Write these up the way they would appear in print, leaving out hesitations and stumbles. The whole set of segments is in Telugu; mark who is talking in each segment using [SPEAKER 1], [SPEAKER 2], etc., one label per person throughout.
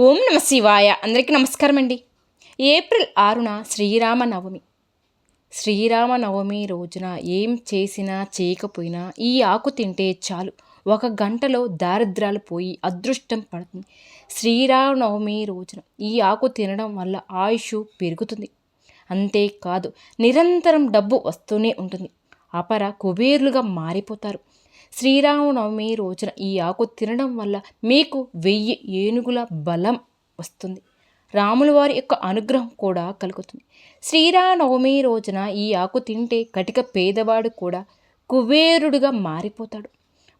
[SPEAKER 1] ఓం నమ శివాయ. అందరికీ నమస్కారం అండి. ఏప్రిల్ 6న శ్రీరామనవమి. శ్రీరామనవమి రోజున ఏం చేసినా చేయకపోయినా ఈ ఆకు తింటే చాలు, ఒక గంటలో దారిద్ర్యాలు పోయి అదృష్టం పడుతుంది. శ్రీరామనవమి రోజున ఈ ఆకు తినడం వల్ల ఆయుష్ పెరుగుతుంది. అంతేకాదు, నిరంతరం డబ్బు వస్తూనే ఉంటుంది. అపర కుబేరులుగా మారిపోతారు. శ్రీరామనవమి రోజున ఈ ఆకు తినడం వల్ల మీకు 1000 ఏనుగుల బలం వస్తుంది. రాముల వారి యొక్క అనుగ్రహం కూడా కలుగుతుంది. శ్రీరామనవమి రోజున ఈ ఆకు తింటే కటిక పేదవాడు కూడా కుబేరుడుగా మారిపోతాడు.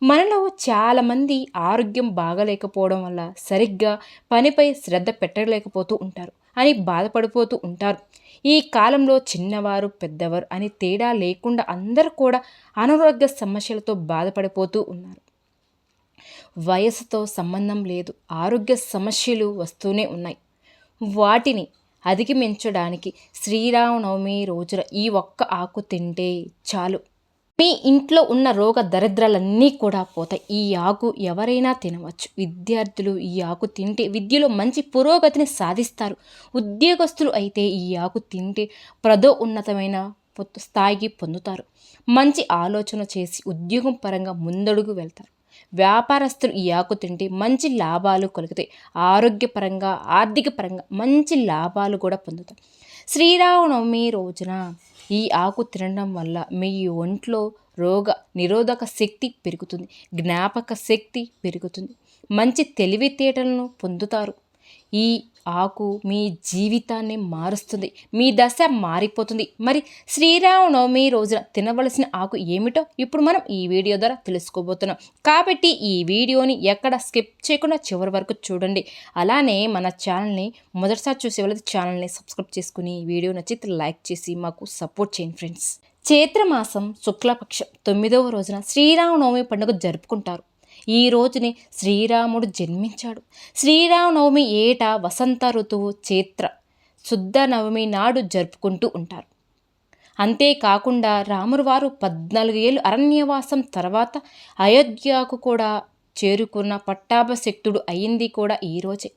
[SPEAKER 1] మనలో చాలామంది ఆరోగ్యం బాగలేకపోవడం వల్ల సరిగ్గా పనిపై శ్రద్ధ పెట్టలేకపోతూ ఉంటారు అని బాధపడిపోతూ ఉంటారు. ఈ కాలంలో చిన్నవారు పెద్దవారు అని తేడా లేకుండా అందరూ కూడా అనారోగ్య సమస్యలతో బాధపడిపోతూ ఉన్నారు. వయసుతో సంబంధం లేదు, ఆరోగ్య సమస్యలు వస్తూనే ఉన్నాయి. వాటిని అధిగమించడానికి శ్రీరామనవమి రోజున ఈ ఒక్క ఆకు తింటే చాలు, మీ ఇంట్లో ఉన్న రోగ దరిద్రాలన్నీ కూడా పోతాయి. ఈ ఆకు ఎవరైనా తినవచ్చు. విద్యార్థులు ఈ ఆకు తింటే విద్యలో మంచి పురోగతిని సాధిస్తారు. ఉద్యోగస్తులు అయితే ఈ ఆకు తింటే ఉన్నతమైన స్థాయికి పొందుతారు. మంచి ఆలోచన చేసి ఉద్యోగం పరంగా ముందడుగు వెళ్తారు. వ్యాపారస్తులు ఈ ఆకు తింటే మంచి లాభాలు కలుగుతాయి. ఆరోగ్యపరంగా ఆర్థిక పరంగా మంచి లాభాలు కూడా పొందుతారు. శ్రీరామనవమి రోజున ఈ ఆకు తినడం వల్ల మీ ఒంట్లో రోగ నిరోధక శక్తి పెరుగుతుంది, జ్ఞాపక శక్తి పెరుగుతుంది, మంచి తెలివితేటలను పొందుతారు. ఈ ఆకు మీ జీవితాన్ని మారుస్తుంది, మీ దశ మారిపోతుంది. మరి శ్రీరామనవమి రోజున తినవలసిన ఆకు ఏమిటో ఇప్పుడు మనం ఈ వీడియో ద్వారా తెలుసుకోబోతున్నాం. కాబట్టి ఈ వీడియోని ఎక్కడ స్కిప్ చేయకుండా చివరి వరకు చూడండి. అలానే మన ఛానల్ని మొదటిసారి చూసే వాళ్ళది ఛానల్ని సబ్స్క్రైబ్ చేసుకుని వీడియో నచ్చితే లైక్ చేసి మాకు సపోర్ట్ చేయండి ఫ్రెండ్స్. చైత్రమాసం శుక్లపక్షం 9వ రోజున శ్రీరామనవమి పండుగ జరుపుకుంటారు. ఈ రోజుని శ్రీరాముడు జన్మించాడు. శ్రీరామనవమి ఏటా వసంత ఋతువు చైత్ర శుద్ధ నవమి నాడు జరుపుకుంటూ ఉంటారు. అంతేకాకుండా రాముడు వారు 14 ఏళ్ళు అరణ్యవాసం తర్వాత అయోధ్యకు కూడా చేరుకున్న పట్టాభశక్తుడు అయింది కూడా ఈరోజే.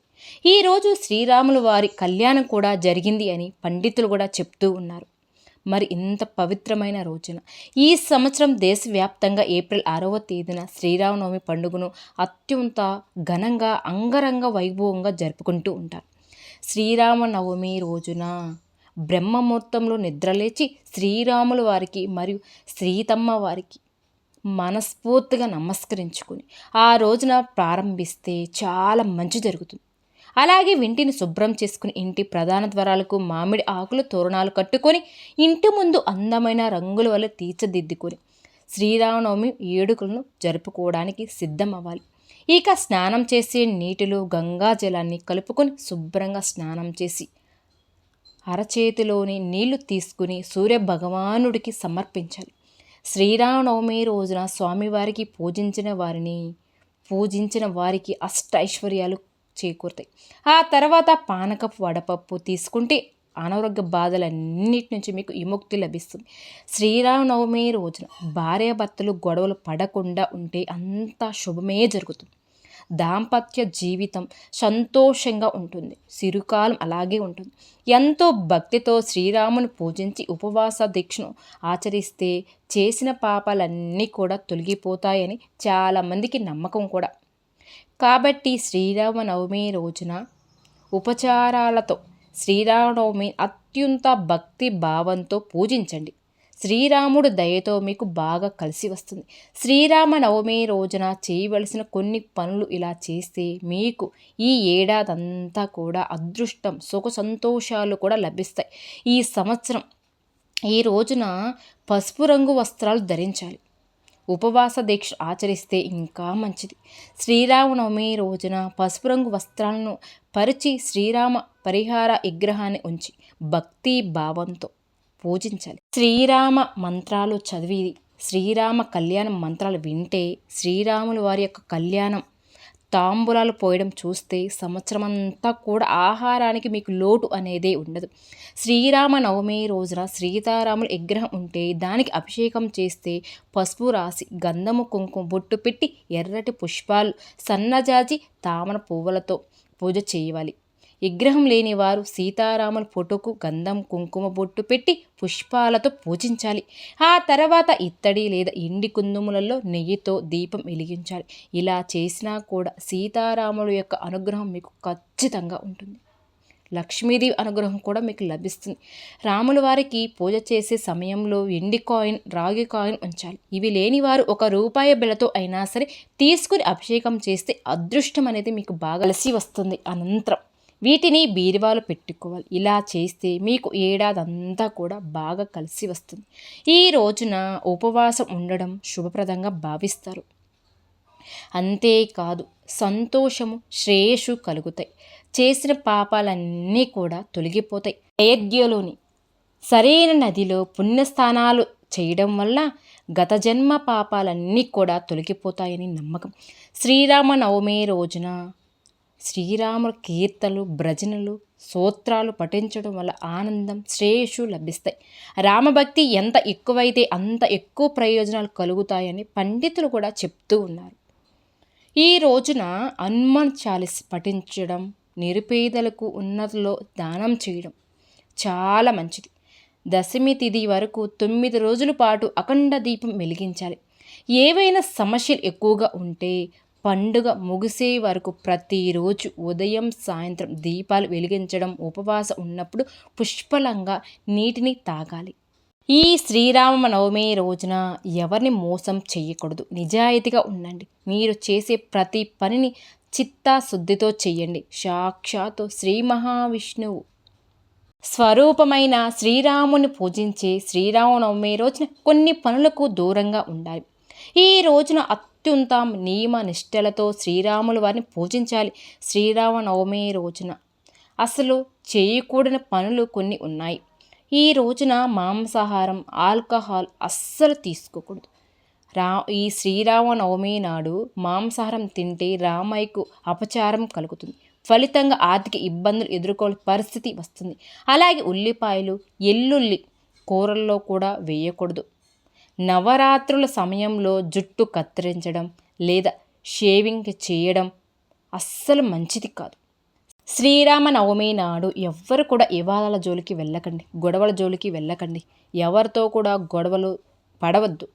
[SPEAKER 1] ఈరోజు శ్రీరాముల వారి కళ్యాణం కూడా జరిగింది అని పండితులు కూడా చెప్తూ ఉన్నారు. మరి ఇంత పవిత్రమైన రోజున ఈ సంవత్సరం దేశవ్యాప్తంగా ఏప్రిల్ 6వ తేదీన శ్రీరామనవమి పండుగను అత్యంత ఘనంగా అంగరంగ వైభవంగా జరుపుకుంటూ ఉంటారు. శ్రీరామనవమి రోజున బ్రహ్మముహూర్తంలో నిద్రలేచి శ్రీరాముల వారికి మరియు సీతమ్మ వారికి మనస్ఫూర్తిగా నమస్కరించుకుని ఆ రోజున ప్రారంభిస్తే చాలా మంచి జరుగుతుంది. అలాగే ఇంటిని శుభ్రం చేసుకుని ఇంటి ప్రధాన ద్వారాలకు మామిడి ఆకులు తోరణాలు కట్టుకొని ఇంటి ముందు అందమైన రంగుల వల్ల తీర్చిదిద్దుకొని శ్రీరామనవమి వేడుకలను జరుపుకోవడానికి సిద్ధం అవ్వాలి. ఇక స్నానం చేసే నీటిలో గంగా జలాన్ని కలుపుకొని శుభ్రంగా స్నానం చేసి అరచేతిలోని నీళ్లు తీసుకుని సూర్య భగవానుడికి సమర్పించాలి. శ్రీరామనవమి రోజున స్వామివారికి పూజించిన వారికి అష్టైశ్వర్యాలు చేకూరుతాయి. ఆ తర్వాత పానకపు వడపప్పు తీసుకుంటే అనారోగ్య బాధలన్నిటి నుంచి మీకు విముక్తి లభిస్తుంది. శ్రీరామనవమి రోజున భార్యాభర్తలు గొడవలు పడకుండా ఉంటే అంతా శుభమే జరుగుతుంది. దాంపత్య జీవితం సంతోషంగా ఉంటుంది, చిరకాలం అలాగే ఉంటుంది. ఎంతో భక్తితో శ్రీరాముని పూజించి ఉపవాస దీక్షను ఆచరిస్తే చేసిన పాపాలన్నీ కూడా తొలగిపోతాయని చాలామందికి నమ్మకం కూడా. కాబట్టి శ్రీరామనవమి రోజున ఉపచారాలతో శ్రీరామనవమి అత్యంత భక్తి భావంతో పూజించండి. శ్రీరాముడు దయతో మీకు బాగా కలిసి వస్తుంది. శ్రీరామనవమి రోజున చేయవలసిన కొన్ని పనులు ఇలా చేస్తే మీకు ఈ ఏడాదంతా కూడా అదృష్టం సుఖ సంతోషాలు కూడా లభిస్తాయి. ఈ సంవత్సరం ఈ రోజున పసుపు రంగు వస్త్రాలు ధరించాలి. ఉపవాస దీక్ష ఆచరిస్తే ఇంకా మంచిది. శ్రీరామనవమి రోజున పసుపు రంగు వస్త్రాలను పరిచి శ్రీరామ పరిహార విగ్రహాన్ని ఉంచి భక్తి భావంతో పూజించాలి. శ్రీరామ మంత్రాలు చదివి శ్రీరామ కళ్యాణ మంత్రాలు వింటే శ్రీరాముల వారి యొక్క కళ్యాణం తాంబూలాలు పోయడం చూస్తే సంవత్సరం అంతా కూడా ఆహారానికి మీకు లోటు అనేదే ఉండదు. శ్రీరామనవమి రోజున సీతారాముల విగ్రహం ఉంటే దానికి అభిషేకం చేస్తే పసుపు రాసి గంధము కుంకుమ బొట్టు పెట్టి ఎర్రటి పుష్పాలు సన్నజాజి తామర పువ్వులతో పూజ చేయాలి. విగ్రహం లేని వారు సీతారాముల ఫోటోకు గంధం కుంకుమ బొట్టు పెట్టి పుష్పాలతో పూజించాలి. ఆ తర్వాత ఇత్తడి లేదా ఎండి కుందుములలో నెయ్యితో దీపం వెలిగించాలి. ఇలా చేసినా కూడా సీతారాముల యొక్క అనుగ్రహం మీకు ఖచ్చితంగా ఉంటుంది. లక్ష్మీదేవి అనుగ్రహం కూడా మీకు లభిస్తుంది. రాముల వారికి పూజ చేసే సమయంలో ఎండి కాయిన్, రాగి కాయిన్ ఉంచాలి. ఇవి లేని వారు ₹1 బిళ్ళతో అయినా సరే తీసుకుని అభిషేకం చేస్తే అదృష్టం అనేది మీకు బాగా కలిసి వస్తుంది. అనంతరం వీటిని బీరువాలో పెట్టుకోవాలి. ఇలా చేస్తే మీకు ఏడాదంతా కూడా బాగా కలిసి వస్తుంది. ఈ రోజున ఉపవాసం ఉండడం శుభప్రదంగా భావిస్తారు. అంతేకాదు సంతోషము, శ్రేయస్సు కలుగుతాయి. చేసిన పాపాలన్నీ కూడా తొలగిపోతాయి. అయోధ్యలోని సరైన నదిలో పుణ్యస్థానాలు చేయడం వల్ల గత జన్మ పాపాలన్నీ కూడా తొలగిపోతాయని నమ్మకం. శ్రీరామనవమి రోజున శ్రీరాముల కీర్తనలు, భజనలు, స్తోత్రాలు పఠించడం వల్ల ఆనందం, శ్రేయస్సు లభిస్తాయి. రామభక్తి ఎంత ఎక్కువైతే అంత ఎక్కువ ప్రయోజనాలు కలుగుతాయని పండితులు కూడా చెప్తూ ఉన్నారు. ఈ రోజున హనుమాన్ చాలీస పఠించడం, నిరుపేదలకు ఉన్నతిలో దానం చేయడం చాలా మంచిది. దశమి తిథి వరకు 9 రోజుల పాటు అఖండ దీపం వెలిగించాలి. ఏవైనా సమస్యలు ఎక్కువగా ఉంటే పండుగ ముగిసే వరకు ప్రతిరోజు ఉదయం సాయంత్రం దీపాలు వెలిగించడం, ఉపవాసం ఉన్నప్పుడు పుష్కలంగా నీటిని తాగాలి. ఈ శ్రీరామనవమి రోజున ఎవరిని మోసం చేయకూడదు. నిజాయితీగా ఉండండి. మీరు చేసే ప్రతి పనిని చిత్తశుద్ధితో చేయండి. సాక్షాత్తు శ్రీ మహావిష్ణువు స్వరూపమైన శ్రీరాముని పూజించే శ్రీరామనవమి రోజున కొన్ని పనులకు దూరంగా ఉండాలి. ఈ రోజున అత్యంత నియమ నిష్టలతో శ్రీరాముల వారిని పూజించాలి. శ్రీరామనవమి రోజున అసలు చేయకూడని పనులు కొన్ని ఉన్నాయి. ఈ రోజున మాంసాహారం, ఆల్కహాల్ అస్సలు తీసుకోకూడదు. ఈ శ్రీరామనవమి నాడు మాంసాహారం తింటే రామయ్యకు అపచారం కలుగుతుంది. ఫలితంగా ఆర్థిక ఇబ్బందులు ఎదుర్కోవాల్సిన పరిస్థితి వస్తుంది. అలాగే ఉల్లిపాయలు, ఎల్లుల్లి కూరల్లో కూడా వేయకూడదు. నవరాత్రుల సమయంలో జుట్టు కత్తిరించడం లేదా షేవింగ్ చేయడం అస్సలు మంచిది కాదు. శ్రీరామనవమి నాడు ఎవ్వరు కూడా వివాదాల జోలికి వెళ్ళకండి, గొడవల జోలికి వెళ్ళకండి. ఎవరితో కూడా గొడవలు పడవద్దు,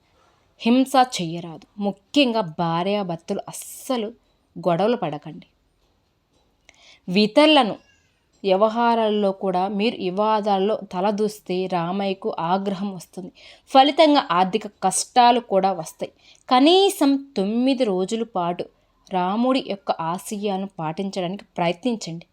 [SPEAKER 1] హింస చెయ్యరాదు. ముఖ్యంగా భార్యాభర్తలు అస్సలు గొడవలు పడకండి. ఇతరులను వ్యవహారాల్లో కూడా మీరు వివాదాల్లో తలదూస్తే రామయ్యకు ఆగ్రహం వస్తుంది. ఫలితంగా ఆర్థిక కష్టాలు కూడా వస్తాయి. కనీసం 9 రోజుల పాటు రాముడి యొక్క ఆశయాలను పాటించడానికి ప్రయత్నించండి.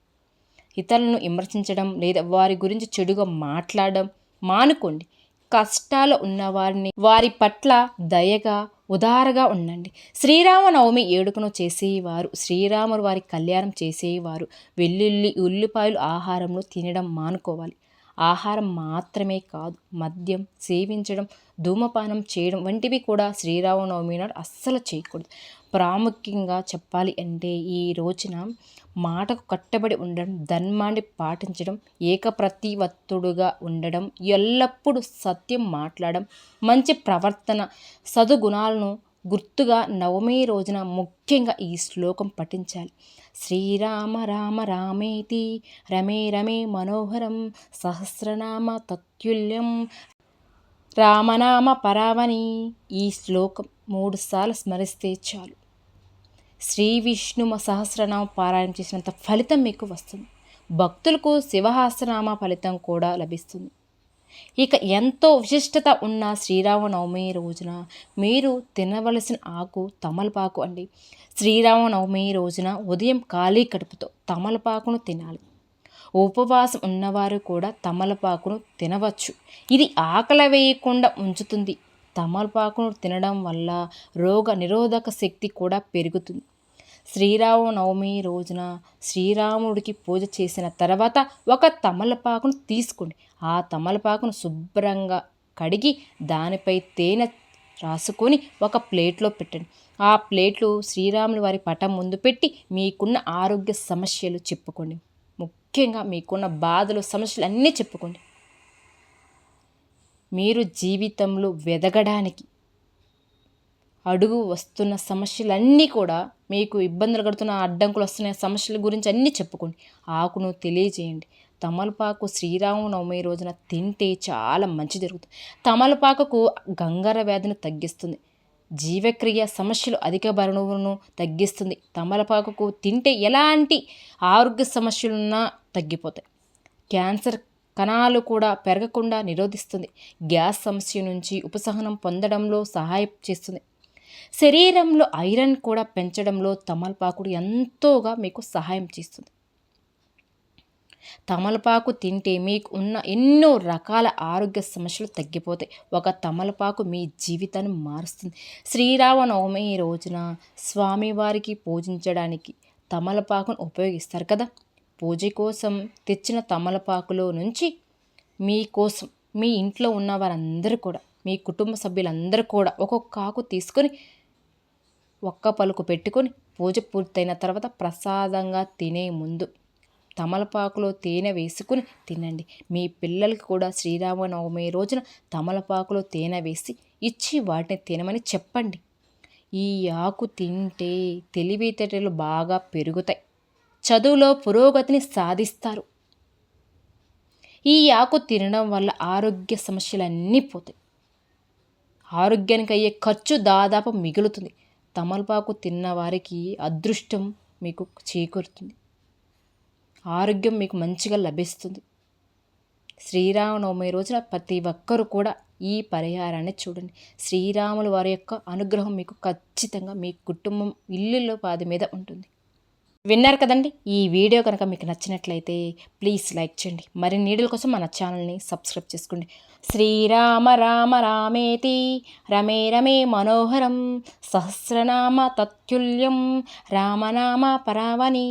[SPEAKER 1] ఇతరులను విమర్శించడం లేదా వారి గురించి చెడుగా మాట్లాడడం మానుకోండి. కష్టాలు ఉన్నవారిని వారి పట్ల దయగా, ఉదారగా ఉండండి. శ్రీరామనవమి వేడుకను చేసేవారు, శ్రీరాముడు వారి కళ్యాణం చేసేవారు వెల్లుల్లి, ఉల్లిపాయలు ఆహారంలో తినడం మానుకోవాలి. ఆహారం మాత్రమే కాదు, మద్యం సేవించడం, ధూమపానం చేయడం వంటివి కూడా శ్రీరామనవమి నాడు అస్సలు చేయకూడదు. ప్రాముఖ్యంగా చెప్పాలి అంటే ఈ రోజున మాటకు కట్టబడి ఉండడం, ధర్మాన్ని పాటించడం, ఏకప్రతివత్తుడుగా ఉండడం, ఎల్లప్పుడూ సత్యం మాట్లాడడం, మంచి ప్రవర్తన, సద్గుణాలను గుర్తుగా నవమి రోజున ముఖ్యంగా ఈ శ్లోకం పఠించాలి. శ్రీరామ రామ రామేతి రమే రమే మనోహరం సహస్రనామ తత్తుల్యం రామనామ పరావని. ఈ శ్లోకం 3 సార్లు స్మరిస్తే చాలు. శ్రీ విష్ణు సహస్రనామ పారాయణం చేసినంత ఫలితం మీకు వస్తుంది. భక్తులకు శివసహస్రనామ ఫలితం కూడా లభిస్తుంది. ఇక ఎంతో విశిష్టత ఉన్న శ్రీరామనవమి రోజున మీరు తినవలసిన ఆకు తమలపాకు అండి. శ్రీరామనవమి రోజున ఉదయం ఖాళీ కడుపుతో తమలపాకును తినాలి. ఉపవాసం ఉన్నవారు కూడా తమలపాకును తినవచ్చు. ఇది ఆకలి వేయకుండా ఉంచుతుంది. తమలపాకును తినడం వల్ల రోగ నిరోధక శక్తి కూడా పెరుగుతుంది. శ్రీరామనవమి రోజున శ్రీరాముడికి పూజ చేసిన తర్వాత ఒక తమలపాకును తీసుకోండి. ఆ తమలపాకును శుభ్రంగా కడిగి దానిపై తేనె రాసుకొని ఒక ప్లేట్లో పెట్టండి. ఆ ప్లేట్లు శ్రీరాముల వారి పటం ముందు పెట్టి మీకున్న ఆరోగ్య సమస్యలు చెప్పుకోండి. ముఖ్యంగా మీకున్న బాధలు, సమస్యలు అన్నీ చెప్పుకోండి. మీరు జీవితంలో ఎదగడానికి అడుగు వస్తున్న సమస్యలన్నీ కూడా మీకు ఇబ్బందులు కడుతున్న అడ్డంకులు వస్తున్న సమస్యల గురించి అన్నీ చెప్పుకోండి. ఆకును తెలియజేయండి. తమలపాకు శ్రీరామనవమి రోజున తింటే చాలా మంచి జరుగుతుంది. తమలపాకుకు గంగర వ్యాధిని తగ్గిస్తుంది. జీవక్రియ సమస్యలు అధిక బరువును తగ్గిస్తుంది. తమలపాకుకు తింటే ఎలాంటి ఆరోగ్య సమస్యలున్నా తగ్గిపోతాయి. క్యాన్సర్ కణాలు కూడా పెరగకుండా నిరోధిస్తుంది. గ్యాస్ సమస్య నుంచి ఉపశమనం పొందడంలో సహాయం చేస్తుంది. శరీరంలో ఐరన్ కూడా పెంచడంలో తమలపాకుడు ఎంతోగా మీకు సహాయం చేస్తుంది. తమలపాకు తింటే మీకు ఉన్న ఎన్నో రకాల ఆరోగ్య సమస్యలు తగ్గిపోతాయి. ఒక తమలపాకు మీ జీవితాన్ని మారుస్తుంది. శ్రీరామనవమి రోజున స్వామివారికి పూజించడానికి తమలపాకును ఉపయోగిస్తారు కదా. పూజ కోసం తెచ్చిన తమలపాకులో నుంచి మీకోసం మీ ఇంట్లో ఉన్న వారందరూ కూడా, మీ కుటుంబ సభ్యులందరూ కూడా ఒక్కొక్క ఆకు తీసుకొని ఒక్క పలుకు పెట్టుకొని పూజ పూర్తయిన తర్వాత ప్రసాదంగా తినే ముందు తమలపాకులో తేనె వేసుకుని తినండి. మీ పిల్లలకి కూడా శ్రీరామనవమి రోజున తమలపాకులో తేనె వేసి ఇచ్చి వాటిని తినమని చెప్పండి. ఈ ఆకు తింటే తెలివితేటలు బాగా పెరుగుతాయి. చదువులో పురోగతిని సాధిస్తారు. ఈ ఆకు తినడం వల్ల ఆరోగ్య సమస్యలన్నీ పోతాయి. ఆరోగ్యానికి అయ్యే ఖర్చు దాదాపు మిగులుతుంది. తమలపాకు తిన్న వారికి అదృష్టం మీకు చేకూరుతుంది. ఆరోగ్యం మీకు మంచిగా లభిస్తుంది. శ్రీరామనవమి రోజున ప్రతి ఒక్కరూ కూడా ఈ పరిహారాన్ని చూడండి. శ్రీరాముల వారి యొక్క అనుగ్రహం మీకు ఖచ్చితంగా మీ కుటుంబం ఇల్లులో పాది మీద ఉంటుంది. విన్నారు కదండి. ఈ వీడియో కనుక మీకు నచ్చినట్లయితే ప్లీజ్ లైక్ చేయండి. మరిన్ని వీడియోల కోసం మన ఛానల్ని సబ్స్క్రైబ్ చేసుకోండి. శ్రీరామ రామ రామేతి రమే రమే మనోహరం సహస్రనామ తత్తుల్యం రామనామ పరావని.